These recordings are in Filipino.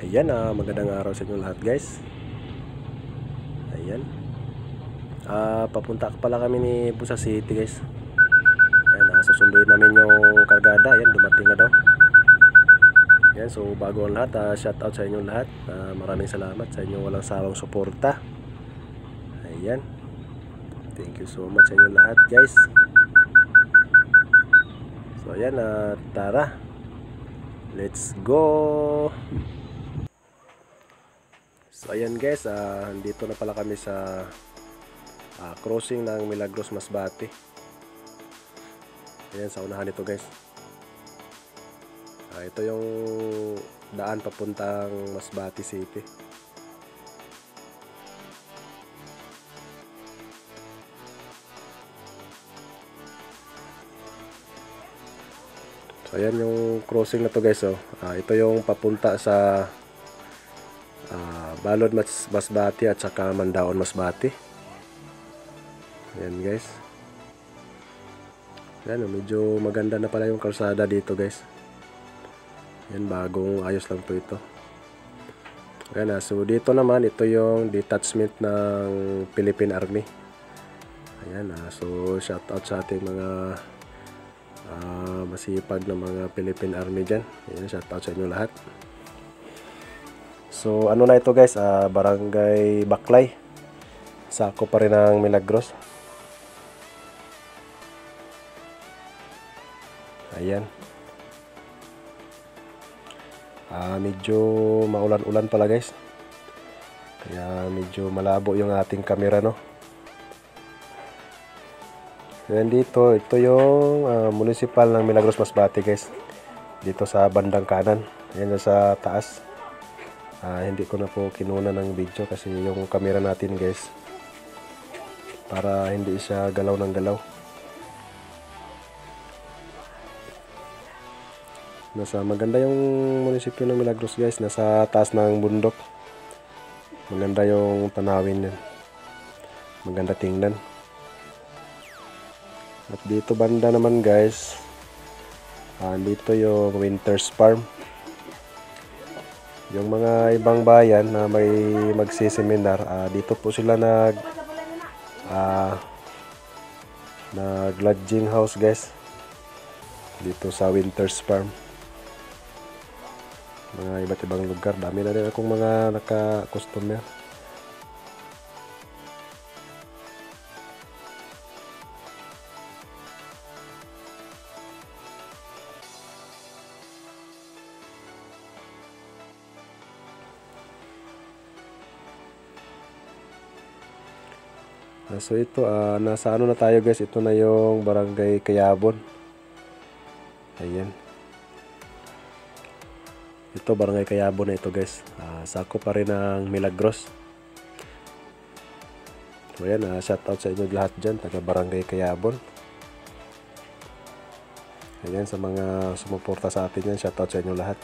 Ayan, magandang araw sa inyo lahat guys. Ayan. Papunta pala kami ni Busa City guys. Ayan, susunduin namin yung kargada. Ayan, dumating na daw. Ayan, so bago ang lahat, shout out sa inyo lahat. Maraming salamat sa inyong walang sawang suporta. Ayan. Thank you so much sa inyo lahat guys. So ayan, tara. Let's go. So ayan guys, dito na pala kami sa crossing ng Milagros Masbate. Ayan, sa unahan ito guys. Ito yung daan papuntang Masbate City. So ayan yung crossing na to guys. Ito yung papunta sa Balod Masbate at saka Mandaon Masbate. Ayan guys. Ayan, medyo maganda na pala yung kalsada dito guys. Ayan, bagong ayos lang po ito. Ayan, so dito naman, ito yung detachment ng Philippine Army. Ayan, so shout out sa ating mga masipag na mga Philippine Army dyan. Ayan, shout out sa inyo lahat. So ano na ito guys, Barangay Baklay. Sako pa rin ng Milagros. Ayan. Medyo maulan-ulan pala guys. Kaya medyo malabo yung ating camera, no. Ayan, dito, ito yung municipal ng Milagros Masbate guys. Dito sa bandang kanan. Ayan, sa taas. Hindi ko na po kinuna ng video kasi yung camera natin guys, para hindi siya galaw ng galaw. Maganda yung munisipyo ng Milagros guys, nasa taas ng bundok. Maganda yung tanawin yan, maganda tingnan. At dito banda naman guys, dito yung Winter's Farm. Yung mga ibang bayan na may magsiseminar, dito po sila nag lodging house guys, dito sa Winter's Farm. Mga iba't ibang lugar, dami na rin akong mga naka-customer. So ito, nasa ano na tayo guys, ito na yung Barangay Kayabon. Ayan. Ito, Barangay Kayabon na ito guys. Sako pa rin ng Milagros. So ayan, shout out sa inyo lahat dyan, taga Barangay Kayabon. Ayan, sa mga sumuporta sa atin yan, shout out sa inyo lahat.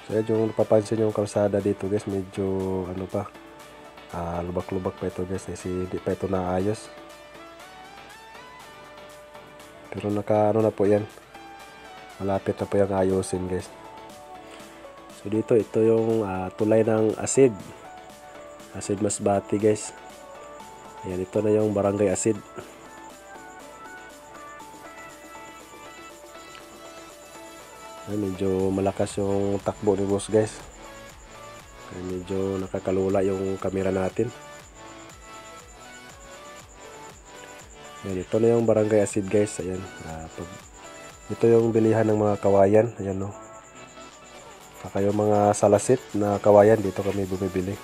So ayan, yung napapansin yung kalsada dito guys, medyo ano pa, lubak-lubak pa ito guys, kasi hindi pa ito naayos. Pero ano na po yan, malapit na po yung ayusin guys. So dito, ito yung tulay ng Asid Masbate guys. Ayan, ito na yung Barangay Asid. Ayan, medyo malakas yung takbo ni boss guys. Kaya medyo nakakalula yung camera natin. Ayan, ito na yung Barangay Asid guys. Ayan, ito yung bilihan ng mga kawayan. Ayan, no. Saka yung mga salasit na kawayan, dito kami bumibili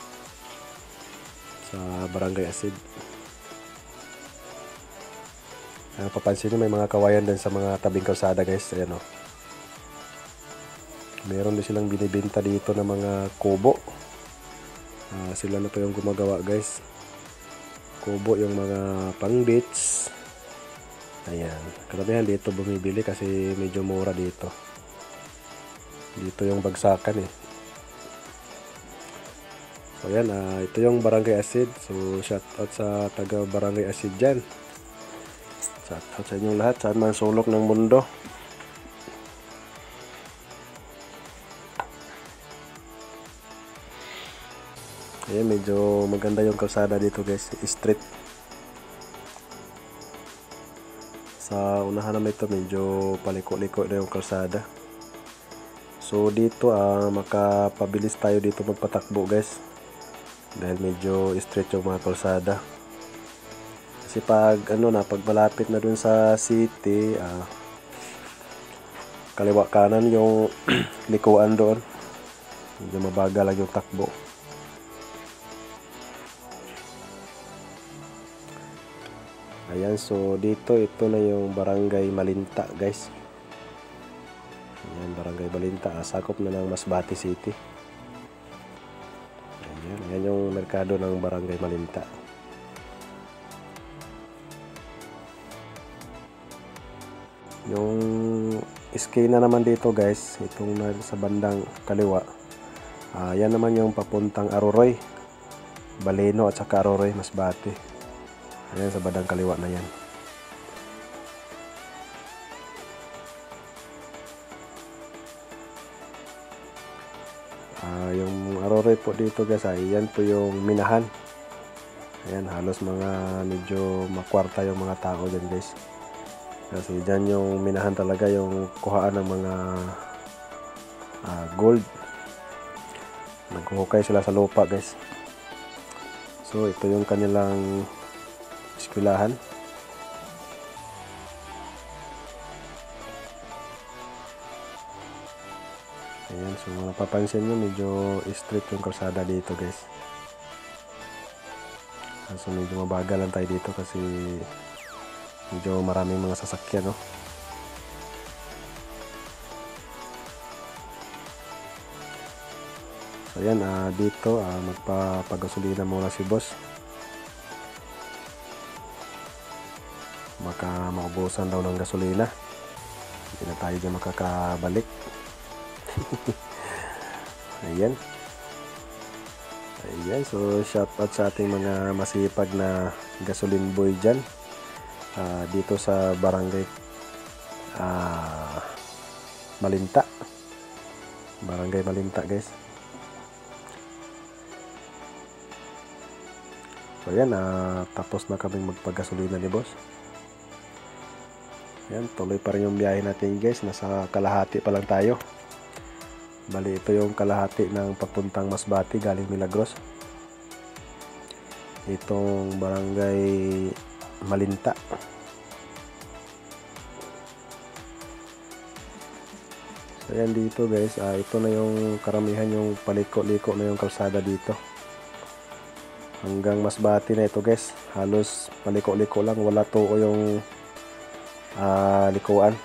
sa Barangay Asid. Ayan, papansin nyo, may mga kawayan din sa mga tabing kalsada guys. Ayan, no. Meron din silang binibenta dito ng mga kubo. Sila na po yung gumagawa guys. Kubo, yung mga pang beach. Ayan, karamihan dito bumibili kasi medyo mura dito. Dito yung bagsakan eh. So ayan, ito yung Barangay Asid. So shout out sa taga Barangay Asid dyan. Shout out sa inyong lahat, saan man sulok ng mundo. Ayan, medyo maganda yung kalsada dito guys, street. Sa unahan naman ito, medyo paliko-liko na yung kalsada. So dito makapabilis tayo dito magpatakbo guys, dahil medyo straight yung mga kalsada. Kasi pag pag malapit na dun sa city, kaliwa kanan yung likuan doon, medyo mabagal lang yung takbo. Ayan, so dito, ito na yung Barangay Malinta guys. Ayan, Barangay Malinta, sakop na ng Masbate City. Ayan yung merkado ng Barangay Malinta. Yung iskina naman dito guys, itong sa bandang kaliwa, yan naman yung papuntang Aroroy, Baleno at saka Aroroy, Masbate. Ayan, sa bandang kaliwa na yan. Yung Aroroy po dito guys, yan po yung minahan. Ayan, halos mga medyo makwarta yung mga tao dyan guys. Kasi dyan yung minahan talaga, yung kuhaan ng mga gold. Naghuhukay sila sa lupa guys. So ito yung kanilang eskwelahan. Ayan, so napapansin nyo, medyo straight yung kalsada dito guys. So medyo mabagal lang tayo dito kasi medyo maraming mga sasakyan, no? So ayan, dito magpapagasolina muna si boss. Baka maubusan daw ng gasolina, hindi na tayo dyan makakabalik. Ayan. Ayan, so shout out sa ating mga masipag na gasoline boy dyan, dito sa Barangay Malinta. Barangay Malinta guys. So ayan, tapos na kaming magpagasolina ni boss. Ayan, tuloy pa rin yung biyahe natin guys. Nasa kalahati pa lang tayo. Bali, ito yung kalahati ng papuntang Masbate galing Milagros. Itong Barangay Malinta. So ayan dito guys, ito na yung karamihan, yung paliko-liko na yung kalsada dito. Hanggang Masbate na ito guys. Halos paliko-liko lang, wala tuo yung likuan.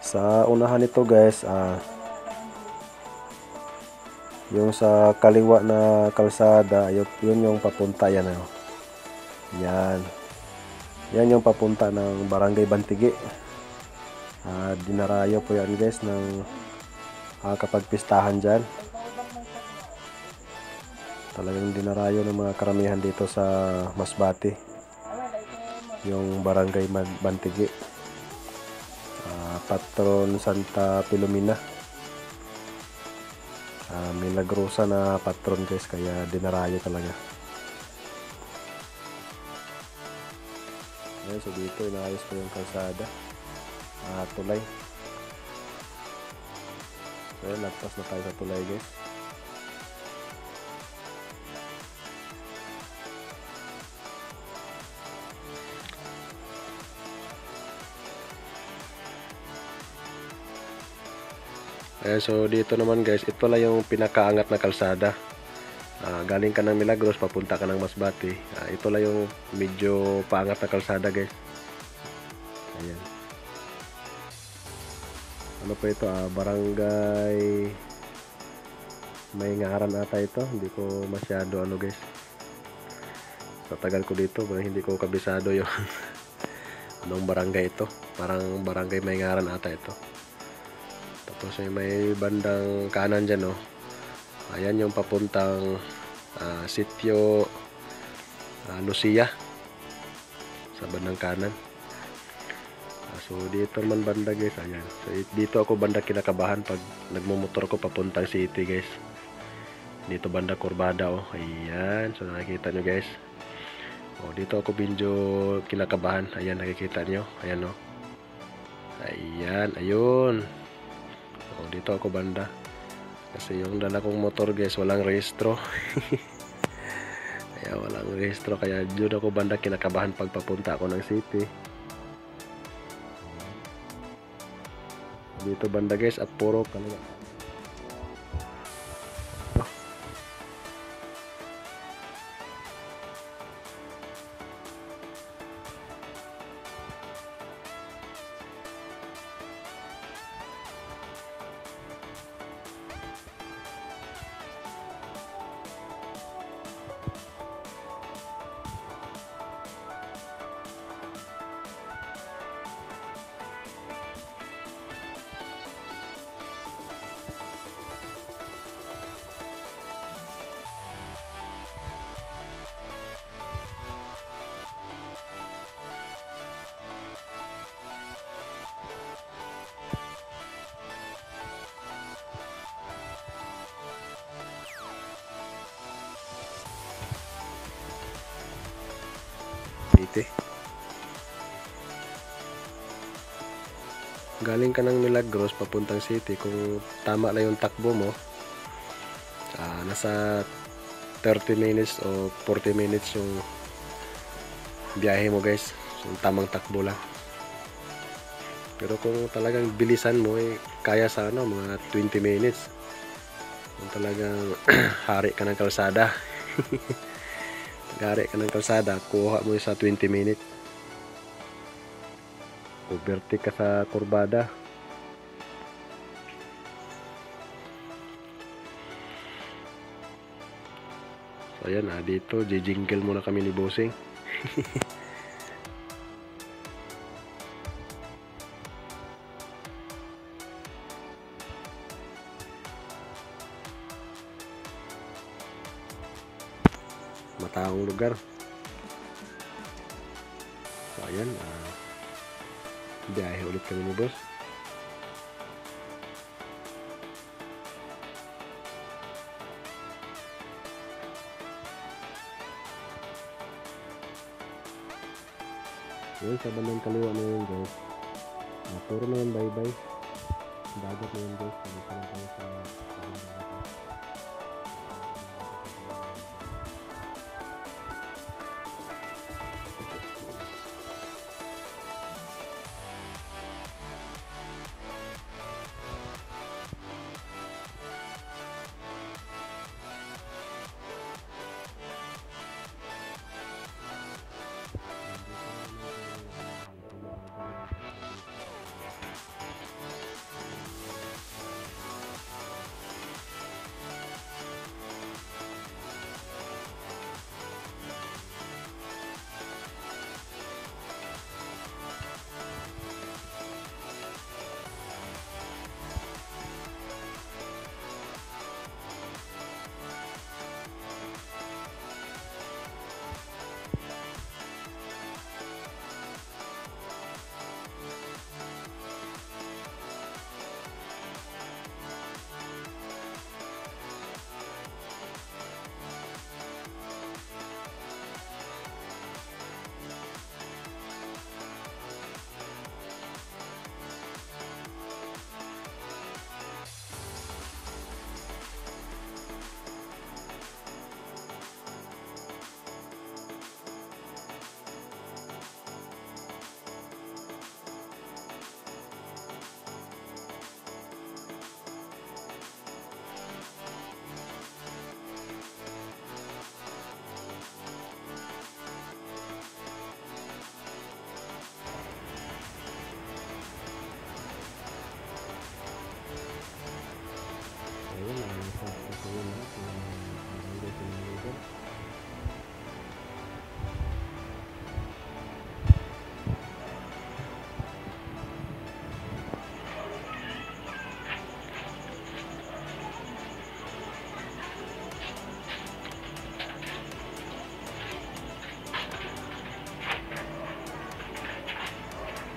Sa unahan nito guys, yung sa kaliwa na kalsada, yun yung papunta, yan yan yung papunta ng Barangay Bantigi. Dinarayo po yan guys ng kapag pistahan dyan. Talagang dinarayo ng mga karamihan dito sa Masbate yung Barangay Bantigi. Patron Santa Filomena, Milagrosa na patron guys, kaya dinarayo talaga. Ayan, so dito inaayos ko yung kalsada, tulay. So ayan, lagpas na tayo sa tulay guys. Ayan, so dito naman guys, ito lang yung pinakaangat na kalsada. Galing ka ng Milagros, papunta ka ng Masbate. Ito lang yung medyo paangat na kalsada guys. Ayan. Ano pa ito? Barangay May Ngaran ata ito. Hindi ko masyado guys. Sa tagal ko dito, hindi ko kabisado yung anong barangay ito. Parang Barangay May Ngaran ata ito. Tapos may bandang kanan dyan, ayan yung papuntang sitio Lucia, sa bandang kanan. So dito naman banda guys, ayan. So dito ako banda kinakabahan pag nagmumotor ko papuntang city guys. Dito banda kurbada oh. Ayan, so nakikita nyo guys. Oh, dito ako medyo kinakabahan. Ayan, nakikita nyo. Ayan oh. Ayan, ayun. Oh, dito ako banda. Kasi yung dala kong motor guys, walang rehistro. Kaya walang rehistro, kaya dito ako banda kinakabahan pag papunta ako ng city. Dito banda guys at puro kaliwa. Galing ka ng Milagros papuntang city, kung tama lang yung takbo mo, nasa 30 minutes o 40 minutes yung biyahe mo guys. So, tamang takbo lang. Pero kung talagang bilisan mo, kaya sa mga 20 minutes. Kung talagang hari ka ng kalsada. Hari ka ng kalsada, kuha mo sa 20 minutes. Overtake ka sa kurbada. So ayan, dito jijingle muna kami ni Bossing. Mataong lugar. So ayan, biyahe ulit kami ni boss. Yun, sa bandang kaliwa na yun guys. Puro na yun bye-bye. Dagat na yun guys. Dito na tayo sa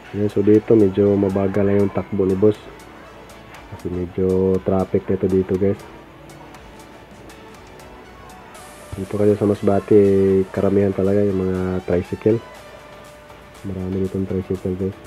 Ayan, so dito medyo mabagal na yung takbo ni boss. Kasi medyo traffic na ito dito guys. Dito kasi sa Masbate, karamihan talaga yung mga tricycle. Marami ditong tricycle guys.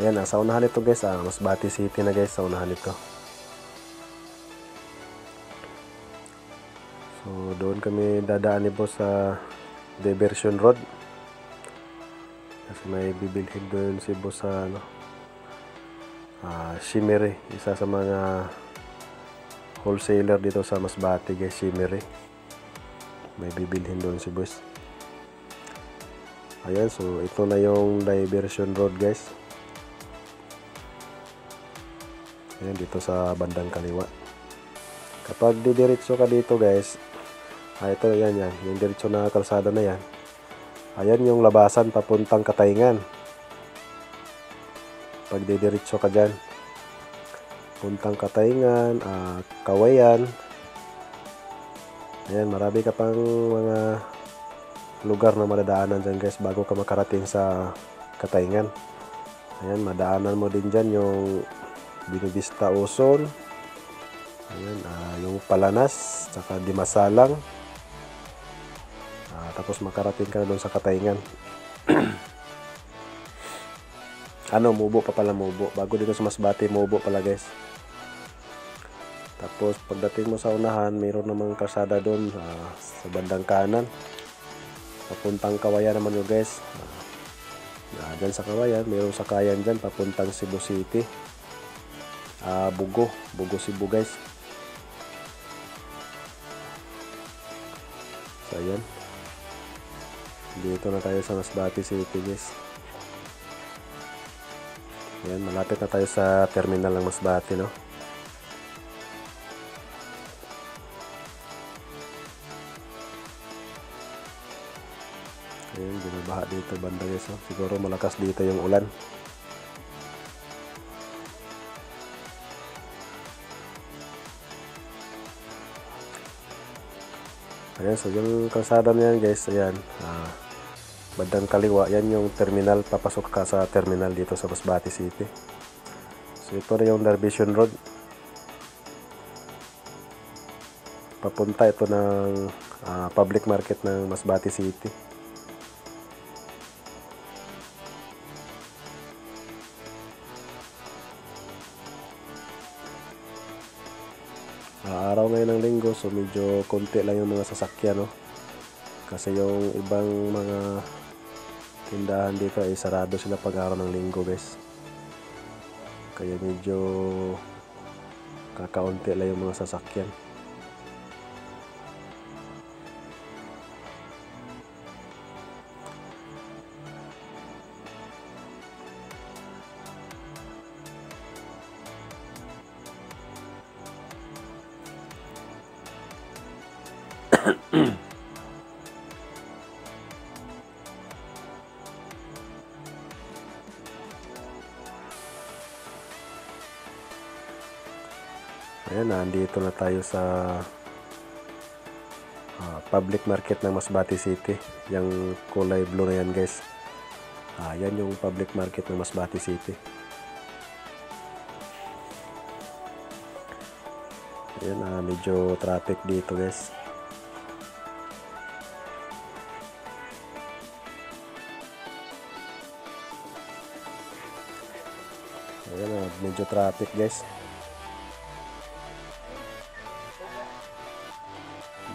Ayan, sa unahan nito guys, Masbate City na guys, sa unahan nito. So doon kami dadaan ni boss sa Diversion Road. Kasi may bibilhin doon si boss sa Shimmery, isa sa mga wholesaler dito sa Masbate guys, Shimmery. May bibilhin doon si boss. Ayan, so ito na yung Diversion Road guys. Ayan, dito sa bandang kaliwa. Kapag didiretso ka dito guys, ito yan, yung diretso na kalsada na yan. Ayan yung labasan papuntang Katayngan. Pag didiretso ka dyan, puntang Katayngan, Kawayan. Ayan, marami ka pang mga lugar na madadaanan dyan guys bago ka makarating sa Katayngan. Ayan, madaanan mo din dyan yung Binivista Uson, ayan, yung Palanas, saka Dimasalang, tapos makarating ka na doon sa Katayngan. Mubo pa pala, Mubo. Bago dito sa Masbate, Mubo pala guys. Tapos pagdating mo sa unahan, mayroon namang kalsada doon sa bandang kanan. Papuntang Kawayan naman yun guys. Dyan sa Kawayan, mayroong sakayan dyan papuntang Cebu City. Bugo Cebu guys. So ayan, dito na tayo sa Masbate City guys. Ayan, malapit na tayo sa terminal ng Masbate, no? Ayan, binabaha dito banda guys, no? Siguro malakas dito yung ulan. Ayan, so yung kalsada na yan guys, ayan, bandang kaliwa, yan yung terminal, papasok ka sa terminal dito sa Masbate City. So ito na yung Diversion Road. Papunta ito ng public market ng Masbate City. Araw ngayon ng linggo, so medyo konti lang yung mga sasakyan, no? Kasi yung ibang mga tindahan dito ay sarado sila pag araw ng linggo guys. Kaya medyo kakaunti lang yung mga sasakyan. Ayan, nandito na tayo sa public market ng Masbate City. Yung kulay blue na yan guys, yan yung public market ng Masbate City. Ayan, medyo traffic dito guys. Ayan, medyo traffic guys.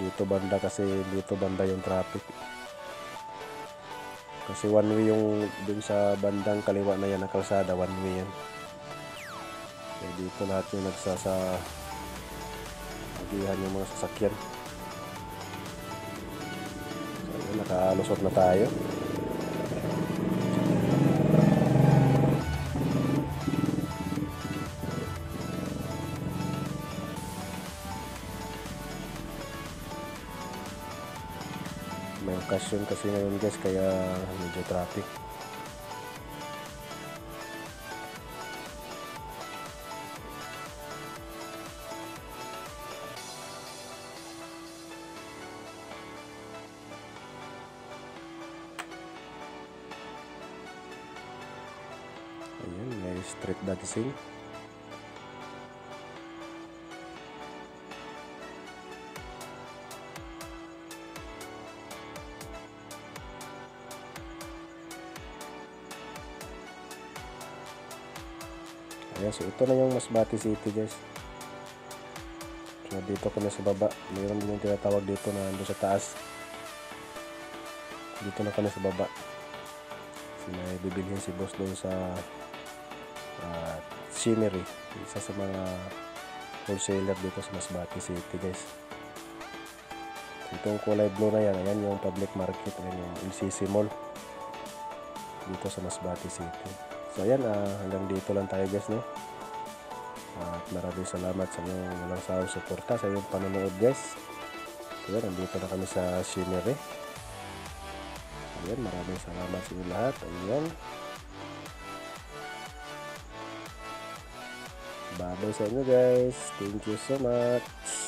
Dito banda kasi dito banda yung traffic. Kasi one way yung dun sa bandang kaliwa na yan na kalsada, one way yan. Kaya dito lahat yung agihan yung mga sasakyan. So, ayan, nakalusot na tayo. May okasyon kasi ngayon guys, kaya medyo traffic. Ayan, may street dancing. Ayan, so ito na yung Masbate City guys. So dito kami sa baba. Mayroon din yung tinatawag dito na doon sa taas. Dito na kami sa baba. So may bibilhin si boss doon sa Shimmery, isa sa mga wholesaler dito sa Masbate City guys. Itong kulay blue na yan, ayan yung public market, ayan yung LCC Mall dito sa Masbate City. So ayan, hanggang dito lang tayo guys, no? At maraming salamat sa inyong walang sawang suporta sa inyong panonood guys. So ayan, nandito na kami sa Shimmery. Ayan, maraming salamat sa inyo lahat. Ayan, bye-bye sa inyo guys. Thank you so much.